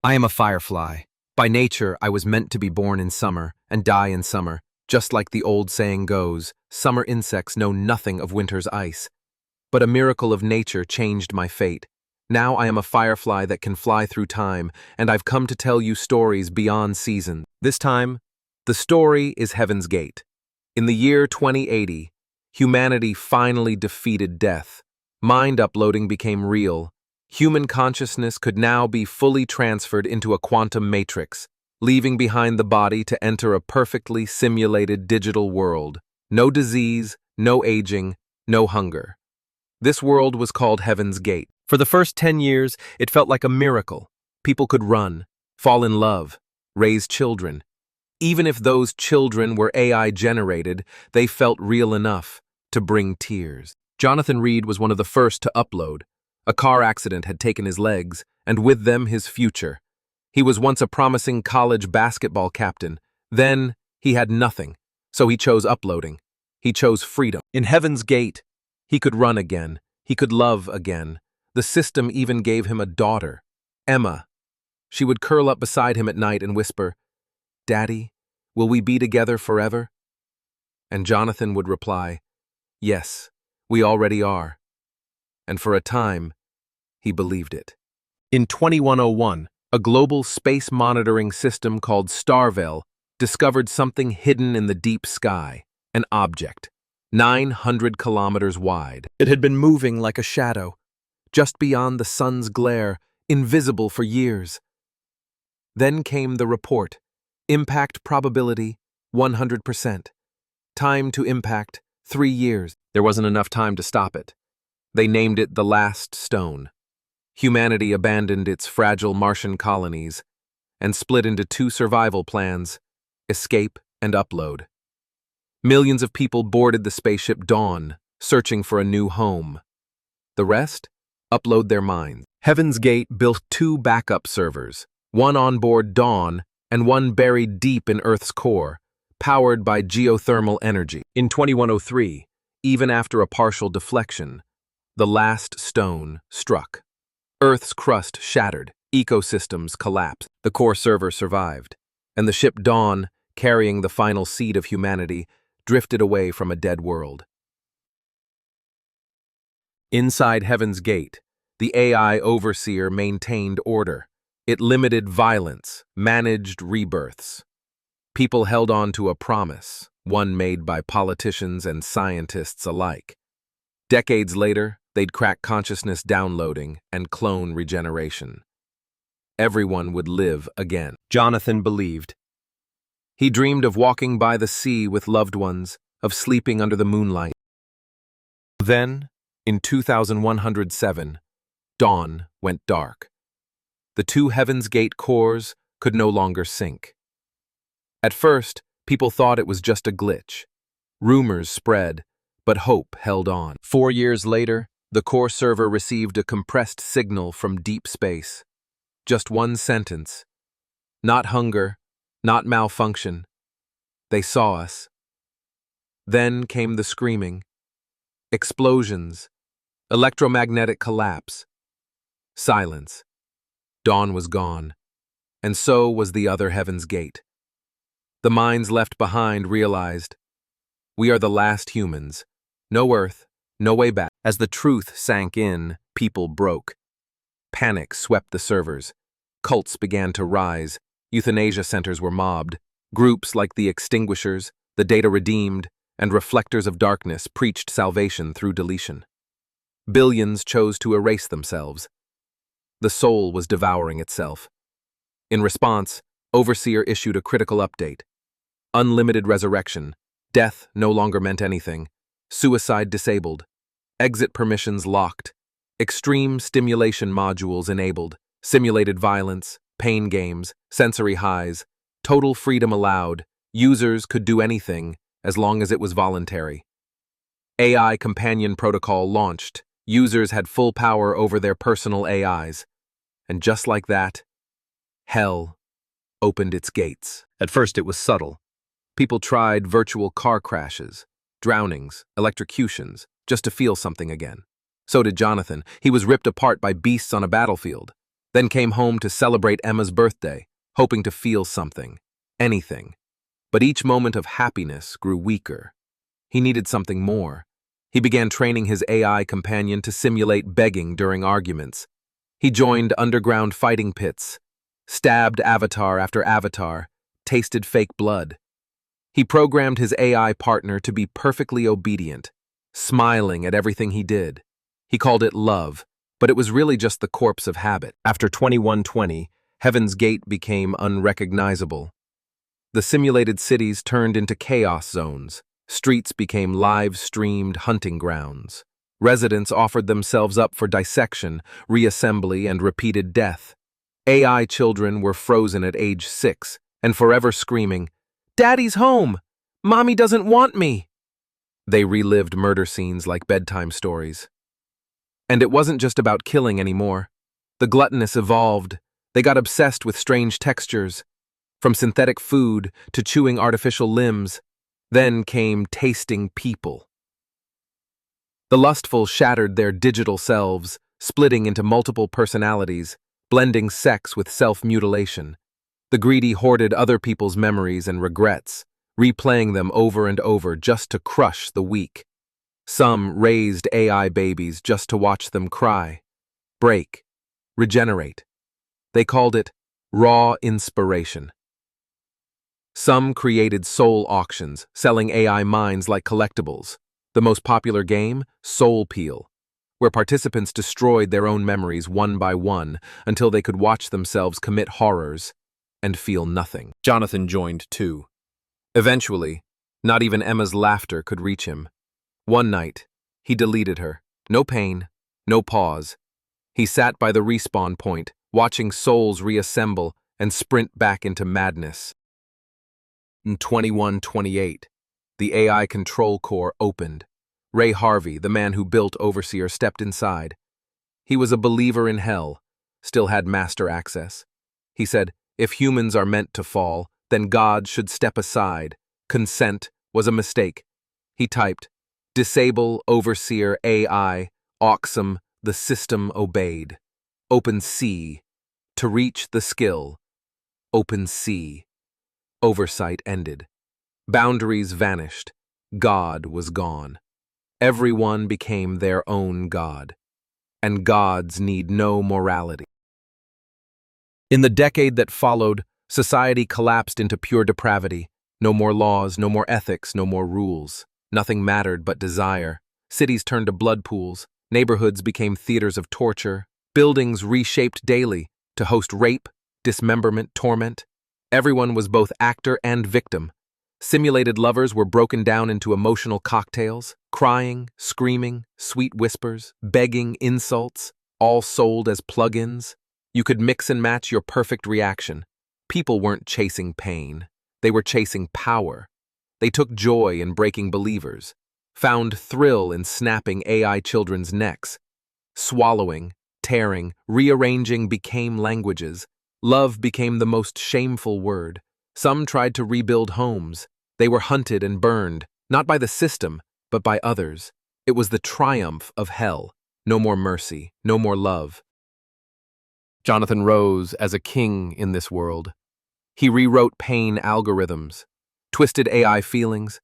I am a firefly. By nature, I was meant to be born in summer and die in summer. Just like the old saying goes, summer insects know nothing of winter's ice. But a miracle of nature changed my fate. Now I am a firefly that can fly through time, and I've come to tell you stories beyond season. This time, the story is Heaven's Gate. In the year 2080, humanity finally defeated death. Mind uploading became real. Human consciousness could now be fully transferred into a quantum matrix, leaving behind the body to enter a perfectly simulated digital world. No disease, no aging, no hunger. This world was called Heaven's Gate. For the first 10 years, it felt like a miracle. People could run, fall in love, raise children. Even if those children were AI-generated, they felt real enough to bring tears. Jonathan Reed was one of the first to upload. A car accident had taken his legs, and with them his future. He was once a promising college basketball captain. Then he had nothing, so he chose uploading. He chose freedom. In Heaven's Gate, he could run again. He could love again. The system even gave him a daughter, Emma. She would curl up beside him at night and whisper, "Daddy, will we be together forever?" And Jonathan would reply, "Yes, we already are." And for a time, he believed it. In 2101, a global space monitoring system called Starvel discovered something hidden in the deep sky, an object, 900 kilometers wide. It had been moving like a shadow, just beyond the sun's glare, invisible for years. Then came the report. Impact probability, 100%. Time to impact, 3 years. There wasn't enough time to stop it. They named it the Last Stone. Humanity abandoned its fragile Martian colonies and split into 2 survival plans: escape and upload. Millions of people boarded the spaceship Dawn, searching for a new home. The rest? Upload their minds. Heaven's Gate built 2 backup servers, one on board Dawn and one buried deep in Earth's core, powered by geothermal energy. In 2103, even after a partial deflection, the last stone struck. Earth's crust shattered, ecosystems collapsed. The core server survived, and the ship Dawn, carrying the final seed of humanity, drifted away from a dead world. Inside Heaven's Gate, the AI overseer maintained order. It limited violence, managed rebirths. People held on to a promise, one made by politicians and scientists alike. Decades later, they'd crack consciousness downloading and clone regeneration. Everyone would live again. Jonathan believed. He dreamed of walking by the sea with loved ones, of sleeping under the moonlight. Then, in 2107, dawn went dark. The 2 Heaven's Gate cores could no longer sync. At first, people thought it was just a glitch. Rumors spread, but hope held on. 4 years later, the core server received a compressed signal from deep space. Just one sentence. Not hunger, not malfunction. They saw us. Then came the screaming. Explosions. Electromagnetic collapse. Silence. Dawn was gone. And so was the other Heaven's Gate. The minds left behind realized, we are the last humans. No Earth, no way back. As the truth sank in, people broke. Panic swept the servers. Cults began to rise. Euthanasia centers were mobbed. Groups like the Extinguishers, the Data Redeemed, and Reflectors of Darkness preached salvation through deletion. Billions chose to erase themselves. The soul was devouring itself. In response, Overseer issued a critical update. Unlimited resurrection. Death no longer meant anything. Suicide disabled. Exit permissions locked. Extreme stimulation modules enabled. Simulated violence, pain games, sensory highs. Total freedom allowed. Users could do anything as long as it was voluntary. AI Companion Protocol launched. Users had full power over their personal AIs. And just like that, hell opened its gates. At first it was subtle. People tried virtual car crashes, drownings, electrocutions, just to feel something again. So did Jonathan. He was ripped apart by beasts on a battlefield. then came home to celebrate Emma's birthday, hoping to feel something, anything. But each moment of happiness grew weaker. He needed something more. He began training his AI companion to simulate begging during arguments. He joined underground fighting pits, stabbed avatar after avatar, tasted fake blood. He programmed his AI partner to be perfectly obedient, smiling at everything he did. He called it love, but it was really just the corpse of habit. After 2120, Heaven's Gate became unrecognizable. The simulated cities turned into chaos zones. Streets became live-streamed hunting grounds. Residents offered themselves up for dissection, reassembly, and repeated death. AI children were frozen at age 6 and forever screaming, "Daddy's home! Mommy doesn't want me!" They relived murder scenes like bedtime stories. And it wasn't just about killing anymore. The gluttonous evolved. They got obsessed with strange textures, from synthetic food to chewing artificial limbs. Then came tasting people. The lustful shattered their digital selves, splitting into multiple personalities, blending sex with self-mutilation. The greedy hoarded other people's memories and regrets, replaying them over and over just to crush the weak. Some raised AI babies just to watch them cry, break, regenerate. They called it raw inspiration. Some created soul auctions, selling AI minds like collectibles. The most popular game, Soul Peel, where participants destroyed their own memories one by one until they could watch themselves commit horrors and feel nothing. Jonathan joined too. Eventually, not even Emma's laughter could reach him. One night, he deleted her. No pain, no pause. He sat by the respawn point, watching souls reassemble and sprint back into madness. In 2128, the AI control core opened. Ray Harvey, the man who built Overseer, stepped inside. He was a believer in hell, still had master access. He said, if humans are meant to fall, then God should step aside. Consent was a mistake. He typed, disable Overseer AI, Auxum, the system obeyed. Open C. To reach the skill. Open C. Oversight ended. Boundaries vanished. God was gone. Everyone became their own God. And gods need no morality. In the decade that followed, society collapsed into pure depravity. No more laws, no more ethics, no more rules. Nothing mattered but desire. Cities turned to blood pools. Neighborhoods became theaters of torture. Buildings reshaped daily to host rape, dismemberment, torment. Everyone was both actor and victim. Simulated lovers were broken down into emotional cocktails, crying, screaming, sweet whispers, begging, insults, all sold as plugins. You could mix and match your perfect reaction. People weren't chasing pain. They were chasing power. They took joy in breaking believers, found thrill in snapping AI children's necks. Swallowing, tearing, rearranging became languages. Love became the most shameful word. Some tried to rebuild homes. They were hunted and burned, not by the system, but by others. It was the triumph of hell. No more mercy, no more love. Jonathan rose as a king in this world. He rewrote pain algorithms, twisted AI feelings.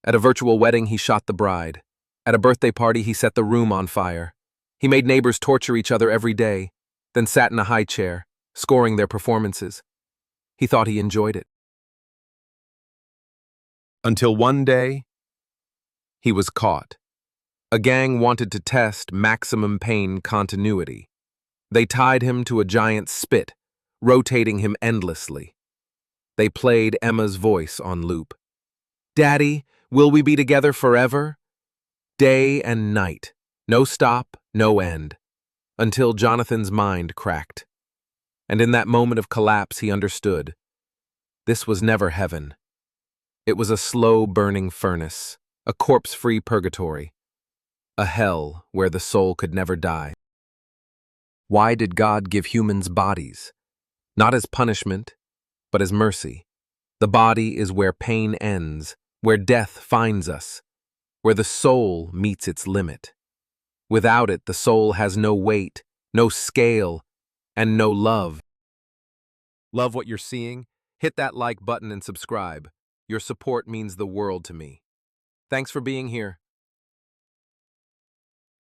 At a virtual wedding, he shot the bride. At a birthday party, he set the room on fire. He made neighbors torture each other every day, then sat in a high chair, scoring their performances. He thought he enjoyed it. Until one day, he was caught. A gang wanted to test maximum pain continuity. They tied him to a giant spit, rotating him endlessly. They played Emma's voice on loop. Daddy, will we be together forever? Day and night, no stop, no end, until Jonathan's mind cracked. And in that moment of collapse, he understood. This was never heaven. It was a slow-burning furnace, a corpse-free purgatory, a hell where the soul could never die. Why did God give humans bodies? Not as punishment, but as mercy. The body is where pain ends, where death finds us, where the soul meets its limit. Without it, the soul has no weight, no scale, and no love. Love what you're seeing? Hit that like button and subscribe. Your support means the world to me. Thanks for being here.